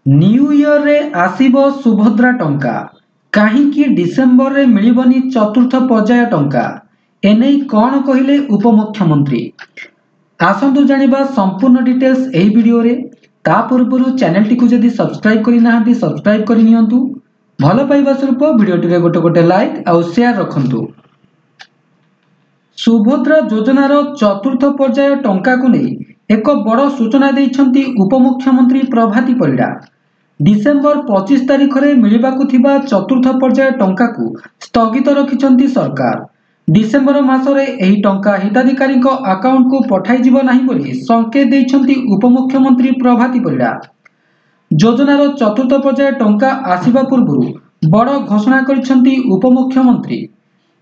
New year रे आसीबो सुभद्रा टंका काहींकि December रे मिलिबनी चतुर्थ पर्याय टंका एने कौन कहिले उपमुख्यमंत्री। आसंतु जानिबा संपूर्ण डिटेल्स एही वीडियो रे। ता पूर्वरु चैनल टी को जदी सब्सक्राइब करि नाहंती सब्सक्राइब करि नियंतु। भलो पाइबा स्वरूप वीडियो टी रे गोटे गोटे लाइक आ शेयर रखंतु। सुभद्रा योजनार चतुर्थ पर्याय टंका को नै एक बड़ सूचना दैछंती उपमुख्यमंत्री प्रभाती परिडा। डिसेंबर 25 तारिख रे मिलिबाकु थिबा चतुर्थ पर्याय टंका को स्थगित रखिछंती सरकार। डिसेंबर मासरे एही टंका हिताधिकारी अकाउंट को पठाई जिवो नाही बोली संकेत दैछंती उपमुख्यमंत्री प्रभाती परिडा। योजनार चतुर्थ पर्याय टंका आसीबा पूर्वरु बड़ घोषणा करिछंती उपमुख्यमंत्री।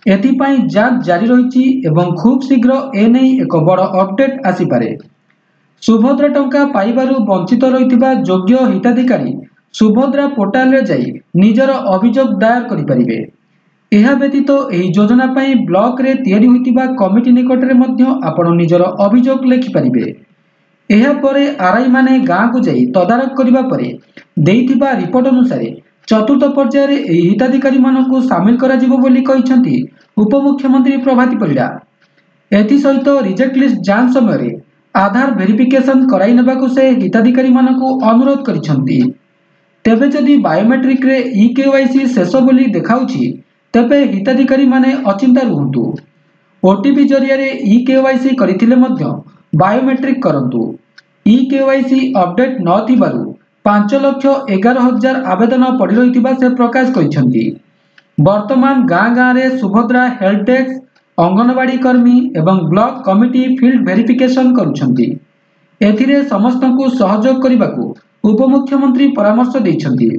एथिपाई जांच जारी रहिछि एवं खूब शीघ्र एनै एक बड़ अपडेट आसीपारे। सुभद्रा टंका पाइबारु वंचित रहिथिबा योग्य हिताधिकारी सुभद्रा पोर्टाल रे जाई निजर अभियोग दायर करि परिबे। एहा व्यतीत एही योजना पई ब्लॉक रे तयारी होइतिबा कमिटी निकट रे मध्य आपण निजर अभियोग लेखि परिबे। एहा परे आरआई माने गां को जाई तदारक करिबा परे देइतिबा रिपोर्ट अनुसार चतुर्थ पर्याय रे एही हिताधिकारी मानकु शामिल करा जिवो बोली कहिसंती उपमुख्यमंत्री प्रभाती परिडा। एथि सहित रिजेक्ट लिस्ट जांच समय रे आधार वेरिफिकेशन कराई नेबाकु से हिताधिकारी मानकु अनुरोध करिसंती। तेबे जदि बायोमेट्रिक रे ई-केवाईसी शेष बोली देखाउछि तेबे हिताधिकारी माने अचिंता रुहंतु। ओटीपी जरिया रे ई-केवाईसी करिथिले मध्य बायोमेट्रिक करंतु। ई-केवाईसी अपडेट न थिबारु 5,11,000 आवेदन पड़ी रहितिबा से प्रकाश करिसंती। वर्तमान गां गां रे सुभद्रा हेल्प डेस्क अंगनवाड़ी कर्मी एवं ब्लॉक कमिटी फील्ड वेरिफिकेशन करुछंती। एथिरे समस्तंकु सहयोग करिबाकू उपमुख्यमंत्री परामर्श दैछंती।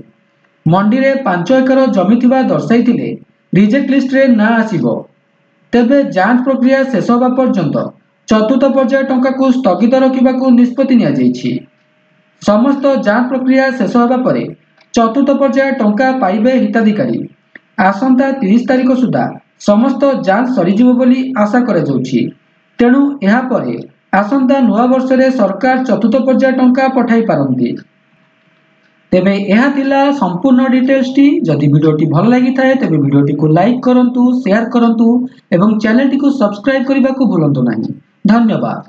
मंडी रे 5 एकर जमी थिबा दर्शाइथिले रिजेक्ट लिस्ट रे ना आसीबो। तेबे जांच प्रक्रिया शेष होबा पर्यंत चतुर्थ पर्याय टंका को स्थगित रखिबाकू निष्पत्ति निया जाइछि। समस्त जांच प्रक्रिया शेष होबा परे चतुर्थ पर्याय टंका पाइबे हिताधिकारी। आसंता 30 तारिख सुधा समस्त जांच सरीजिबो बोली आशा करा जाउछि। तेणु एहा परे आसंता नुआ वर्ष रे सरकार चतुर्थ पर्याय टंका पठाई पारंती। तेबे एहा थिला संपूर्ण डिटेल्स टी। जदि वीडियो टी भल लागि थाए तेबे वीडियो टी को लाइक करंतु शेयर करंतु एवं चैनल टी को सब्सक्राइब करबा को भूलंतु नाही। धन्यवाद।